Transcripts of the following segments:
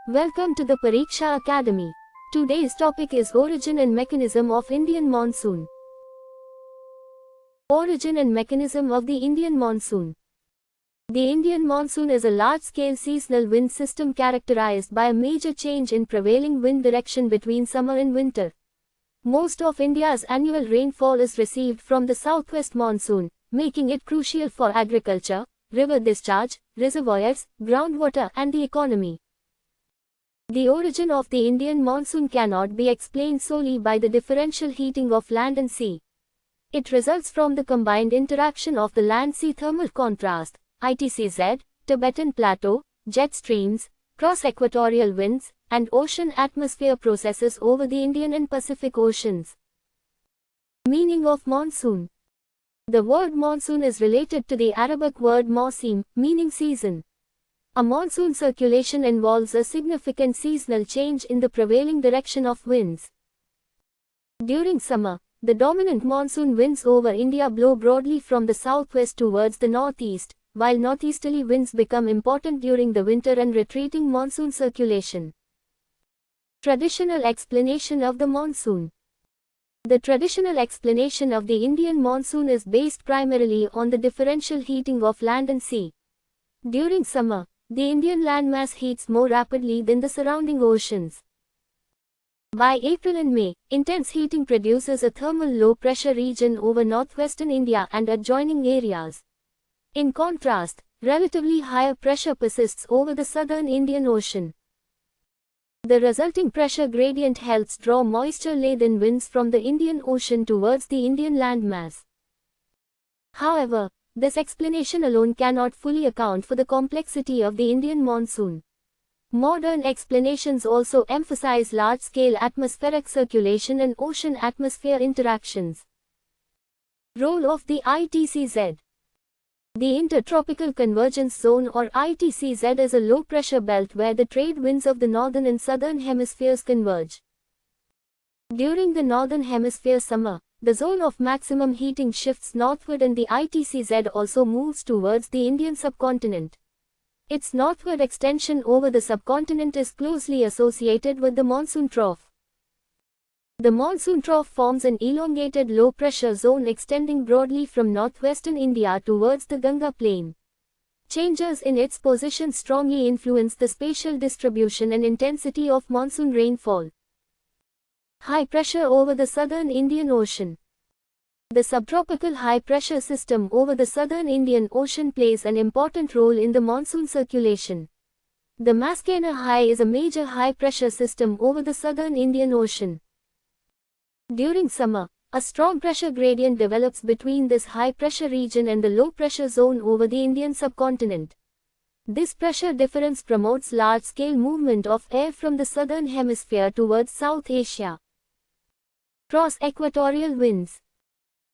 Welcome to the Pariksha Academy. Today's topic is Origin and Mechanism of Indian Monsoon. Origin and Mechanism of the Indian Monsoon. The Indian monsoon is a large-scale seasonal wind system characterized by a major change in prevailing wind direction between summer and winter. Most of India's annual rainfall is received from the southwest monsoon, making it crucial for agriculture, river discharge, reservoirs, groundwater, and the economy. The origin of the Indian monsoon cannot be explained solely by the differential heating of land and sea. It results from the combined interaction of the land-sea thermal contrast, ITCZ, Tibetan Plateau, jet streams, cross-equatorial winds, and ocean-atmosphere processes over the Indian and Pacific Oceans. Meaning of monsoon. The word monsoon is related to the Arabic word mausim, meaning season. A monsoon circulation involves a significant seasonal change in the prevailing direction of winds. During summer, the dominant monsoon winds over India blow broadly from the southwest towards the northeast, while northeasterly winds become important during the winter and retreating monsoon circulation. Traditional explanation of the monsoon. The traditional explanation of the Indian monsoon is based primarily on the differential heating of land and sea. During summer, the Indian landmass heats more rapidly than the surrounding oceans. By April and May, intense heating produces a thermal low-pressure region over northwestern India and adjoining areas. In contrast, relatively higher pressure persists over the southern Indian Ocean. The resulting pressure gradient helps draw moisture-laden winds from the Indian Ocean towards the Indian landmass. However, this explanation alone cannot fully account for the complexity of the Indian monsoon. Modern explanations also emphasize large-scale atmospheric circulation and ocean-atmosphere interactions. Role of the ITCZ. The Intertropical Convergence Zone or ITCZ is a low-pressure belt where the trade winds of the northern and southern hemispheres converge. During the northern hemisphere summer, the zone of maximum heating shifts northward and the ITCZ also moves towards the Indian subcontinent. Its northward extension over the subcontinent is closely associated with the monsoon trough. The monsoon trough forms an elongated low-pressure zone extending broadly from northwestern India towards the Ganga plain. Changes in its position strongly influence the spatial distribution and intensity of monsoon rainfall. High pressure over the southern Indian Ocean. The subtropical high-pressure system over the southern Indian Ocean plays an important role in the monsoon circulation. The Mascena High is a major high-pressure system over the southern Indian Ocean. During summer, a strong pressure gradient develops between this high-pressure region and the low-pressure zone over the Indian subcontinent. This pressure difference promotes large-scale movement of air from the southern hemisphere towards South Asia. Cross-equatorial winds.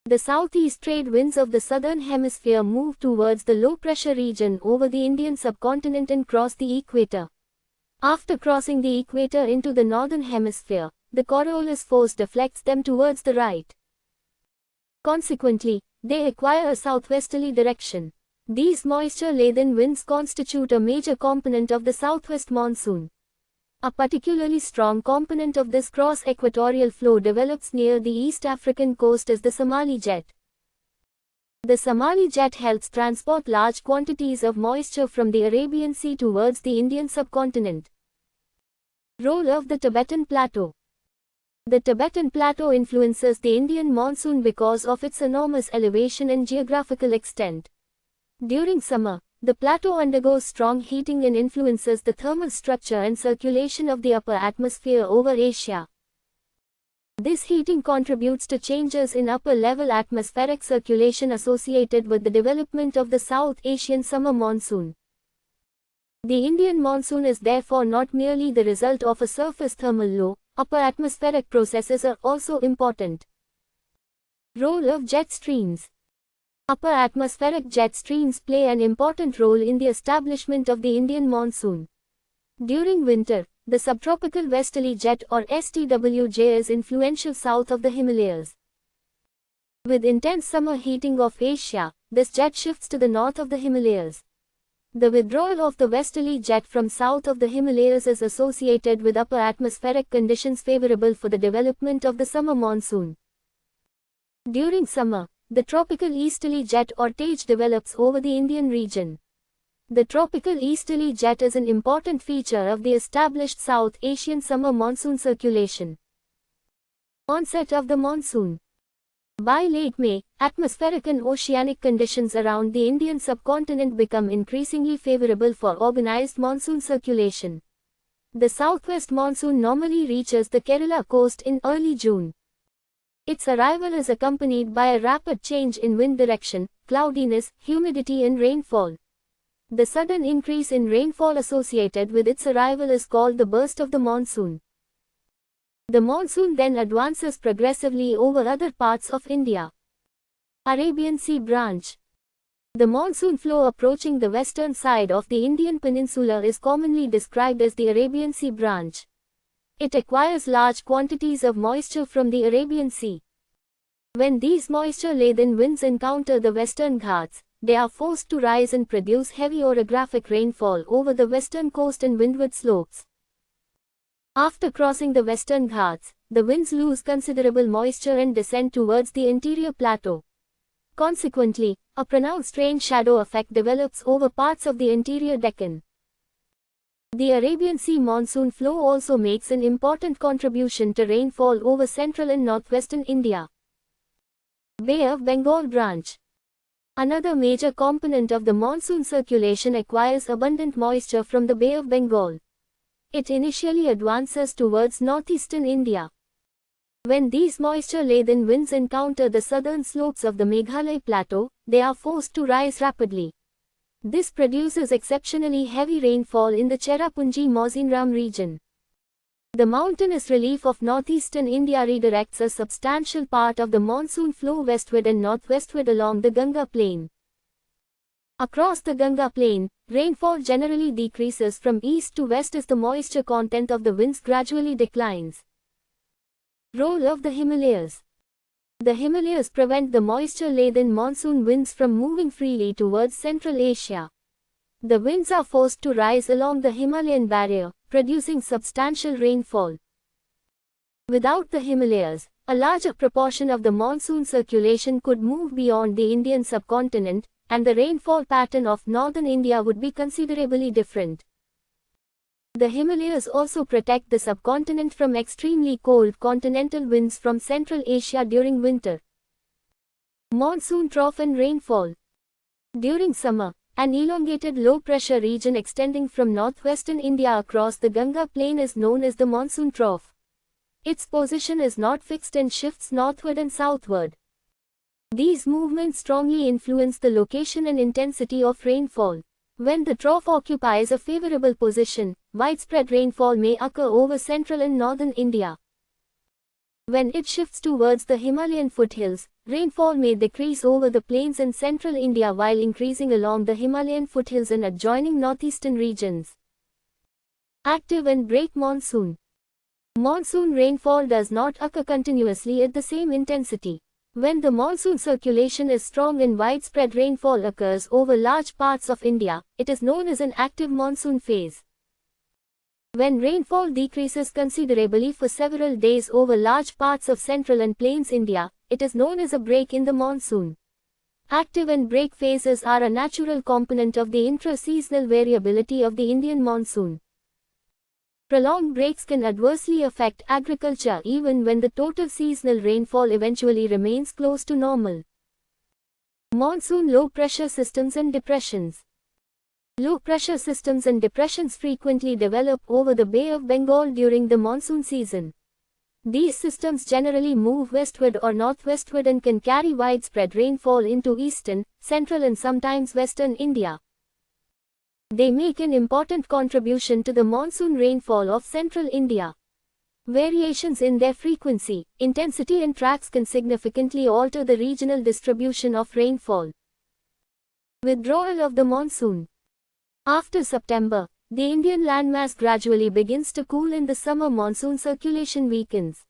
The southeast trade winds of the southern hemisphere move towards the low-pressure region over the Indian subcontinent and cross the equator. After crossing the equator into the northern hemisphere, the Coriolis force deflects them towards the right. Consequently, they acquire a southwesterly direction. These moisture-laden winds constitute a major component of the southwest monsoon. A particularly strong component of this cross-equatorial flow develops near the East African coast as the Somali jet. The Somali jet helps transport large quantities of moisture from the Arabian Sea towards the Indian subcontinent. Role of the Tibetan Plateau. The Tibetan Plateau influences the Indian monsoon because of its enormous elevation and geographical extent. During summer, the plateau undergoes strong heating and influences the thermal structure and circulation of the upper atmosphere over Asia. This heating contributes to changes in upper-level atmospheric circulation associated with the development of the South Asian summer monsoon. The Indian monsoon is therefore not merely the result of a surface thermal low. Upper atmospheric processes are also important. Role of jet streams. Upper atmospheric jet streams play an important role in the establishment of the Indian monsoon. During winter, the subtropical westerly jet or STWJ is influential south of the Himalayas. With intense summer heating of Asia, this jet shifts to the north of the Himalayas. The withdrawal of the westerly jet from south of the Himalayas is associated with upper atmospheric conditions favorable for the development of the summer monsoon. During summer, the tropical easterly jet or TAGE develops over the Indian region. The tropical easterly jet is an important feature of the established South Asian summer monsoon circulation. Onset of the monsoon. By late May, atmospheric and oceanic conditions around the Indian subcontinent become increasingly favorable for organized monsoon circulation. The southwest monsoon normally reaches the Kerala coast in early June. Its arrival is accompanied by a rapid change in wind direction, cloudiness, humidity and rainfall. The sudden increase in rainfall associated with its arrival is called the burst of the monsoon. The monsoon then advances progressively over other parts of India. Arabian Sea Branch. The monsoon flow approaching the western side of the Indian peninsula is commonly described as the Arabian Sea Branch. It acquires large quantities of moisture from the Arabian Sea. When these moisture-laden winds encounter the Western Ghats, they are forced to rise and produce heavy orographic rainfall over the western coast and windward slopes. After crossing the Western Ghats, the winds lose considerable moisture and descend towards the interior plateau. Consequently, a pronounced rain shadow effect develops over parts of the interior Deccan. The Arabian Sea monsoon flow also makes an important contribution to rainfall over central and northwestern India. Bay of Bengal Branch. Another major component of the monsoon circulation acquires abundant moisture from the Bay of Bengal. It initially advances towards northeastern India. When these moisture-laden winds encounter the southern slopes of the Meghalaya plateau, they are forced to rise rapidly. This produces exceptionally heavy rainfall in the Cherrapunji Mawzinram region. The mountainous relief of northeastern India redirects a substantial part of the monsoon flow westward and northwestward along the Ganga Plain. Across the Ganga Plain, rainfall generally decreases from east to west as the moisture content of the winds gradually declines. Role of the Himalayas. The Himalayas prevent the moisture-laden monsoon winds from moving freely towards Central Asia. The winds are forced to rise along the Himalayan barrier, producing substantial rainfall. Without the Himalayas, a larger proportion of the monsoon circulation could move beyond the Indian subcontinent, and the rainfall pattern of northern India would be considerably different. The Himalayas also protect the subcontinent from extremely cold continental winds from Central Asia during winter. Monsoon trough and rainfall. During summer, an elongated low-pressure region extending from northwestern India across the Ganga Plain is known as the monsoon trough. Its position is not fixed and shifts northward and southward. These movements strongly influence the location and intensity of rainfall. When the trough occupies a favorable position, widespread rainfall may occur over central and northern India. When it shifts towards the Himalayan foothills, rainfall may decrease over the plains in central India while increasing along the Himalayan foothills and adjoining northeastern regions. Active and break monsoon. Monsoon rainfall does not occur continuously at the same intensity. When the monsoon circulation is strong and widespread rainfall occurs over large parts of India, it is known as an active monsoon phase. When rainfall decreases considerably for several days over large parts of central and plains India, it is known as a break in the monsoon. Active and break phases are a natural component of the intra-seasonal variability of the Indian monsoon. Prolonged breaks can adversely affect agriculture even when the total seasonal rainfall eventually remains close to normal. Monsoon low-pressure systems and depressions. Low-pressure systems and depressions frequently develop over the Bay of Bengal during the monsoon season. These systems generally move westward or northwestward and can carry widespread rainfall into eastern, central and sometimes western India. They make an important contribution to the monsoon rainfall of central India. Variations in their frequency, intensity and tracks can significantly alter the regional distribution of rainfall. Withdrawal of the monsoon. After September, the Indian landmass gradually begins to cool and the summer monsoon circulation weakens.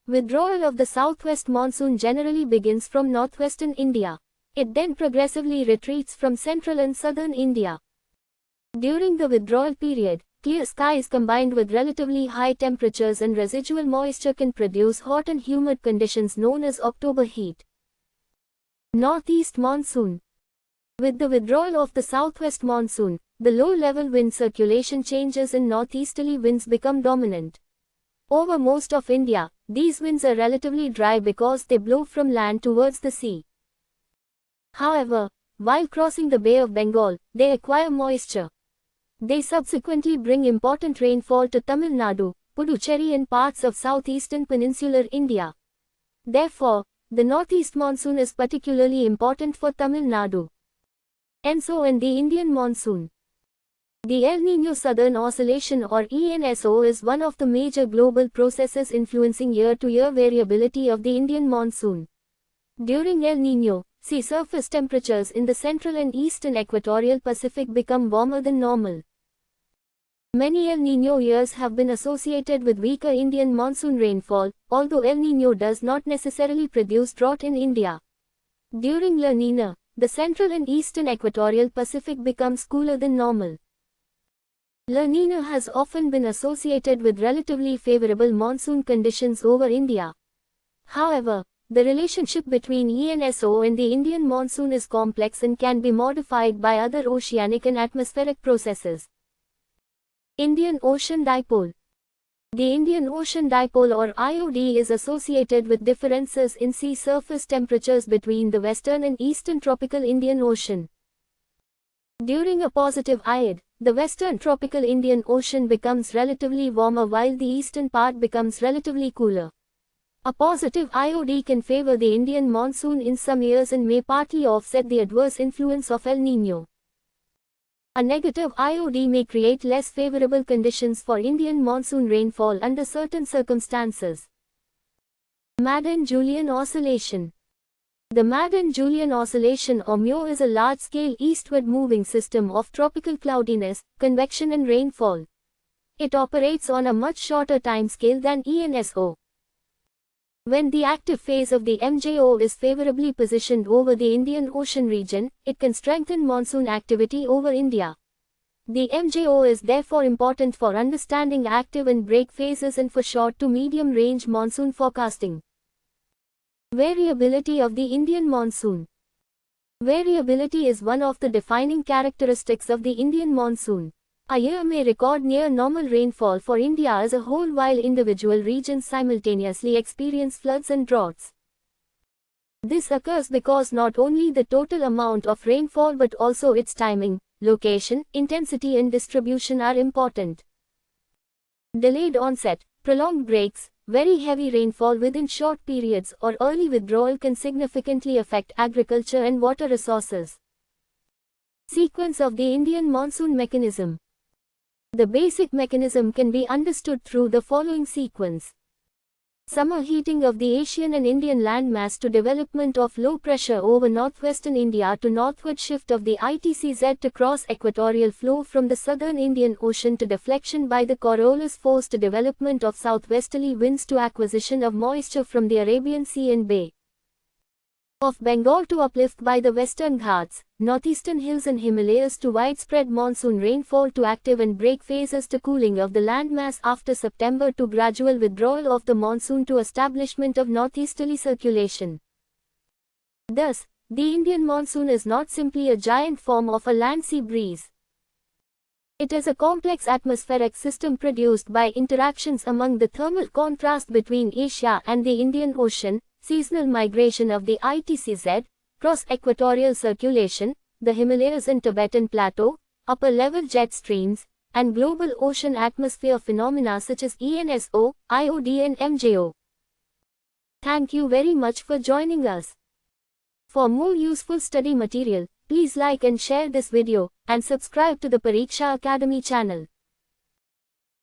Withdrawal of the southwest monsoon generally begins from northwestern India. It then progressively retreats from central and southern India. During the withdrawal period, clear skies combined with relatively high temperatures and residual moisture can produce hot and humid conditions known as October heat. Northeast monsoon. With the withdrawal of the southwest monsoon, the low-level wind circulation changes and northeasterly winds become dominant. Over most of India, these winds are relatively dry because they blow from land towards the sea. However, while crossing the Bay of Bengal, they acquire moisture. They subsequently bring important rainfall to Tamil Nadu, Puducherry and parts of southeastern peninsular India. Therefore, the northeast monsoon is particularly important for Tamil Nadu. ENSO and the Indian monsoon. The El Niño Southern Oscillation or ENSO is one of the major global processes influencing year-to-year variability of the Indian monsoon. During El Niño, sea surface temperatures in the central and eastern equatorial Pacific become warmer than normal. Many El Niño years have been associated with weaker Indian monsoon rainfall, although El Niño does not necessarily produce drought in India. During La Niña, the central and eastern equatorial Pacific becomes cooler than normal. La Niña has often been associated with relatively favorable monsoon conditions over India. However, the relationship between ENSO and the Indian monsoon is complex and can be modified by other oceanic and atmospheric processes. Indian Ocean Dipole. The Indian Ocean Dipole or IOD is associated with differences in sea surface temperatures between the western and eastern tropical Indian Ocean. During a positive IOD, the western tropical Indian Ocean becomes relatively warmer while the eastern part becomes relatively cooler. A positive IOD can favor the Indian monsoon in some years and may partly offset the adverse influence of El Niño. A negative IOD may create less favorable conditions for Indian monsoon rainfall under certain circumstances. Madden-Julian Oscillation. The Madden-Julian Oscillation or MJO is a large-scale eastward moving system of tropical cloudiness, convection and rainfall. It operates on a much shorter timescale than ENSO. When the active phase of the MJO is favorably positioned over the Indian Ocean region, it can strengthen monsoon activity over India. The MJO is therefore important for understanding active and break phases and for short to medium range monsoon forecasting. Variability of the Indian monsoon. Variability is one of the defining characteristics of the Indian monsoon. A year may record near normal rainfall for India as a whole while individual regions simultaneously experience floods and droughts. This occurs because not only the total amount of rainfall but also its timing, location, intensity and distribution are important. Delayed onset, prolonged breaks, very heavy rainfall within short periods or early withdrawal can significantly affect agriculture and water resources. Sequence of the Indian monsoon mechanism. The basic mechanism can be understood through the following sequence. Summer heating of the Asian and Indian landmass to development of low pressure over northwestern India to northward shift of the ITCZ to cross-equatorial flow from the southern Indian Ocean to deflection by the Coriolis force to development of southwesterly winds to acquisition of moisture from the Arabian Sea and Bay of Bengal to uplift by the Western Ghats, northeastern hills and Himalayas to widespread monsoon rainfall to active and break phases to cooling of the landmass after September to gradual withdrawal of the monsoon to establishment of northeasterly circulation. Thus, the Indian monsoon is not simply a giant form of a land-sea breeze. It is a complex atmospheric system produced by interactions among the thermal contrast between Asia and the Indian Ocean, seasonal migration of the ITCZ, cross-equatorial circulation, the Himalayas and Tibetan Plateau, upper-level jet streams, and global ocean atmosphere phenomena such as ENSO, IOD and MJO. Thank you very much for joining us. For more useful study material, please like and share this video, and subscribe to the Pariksha Academy channel.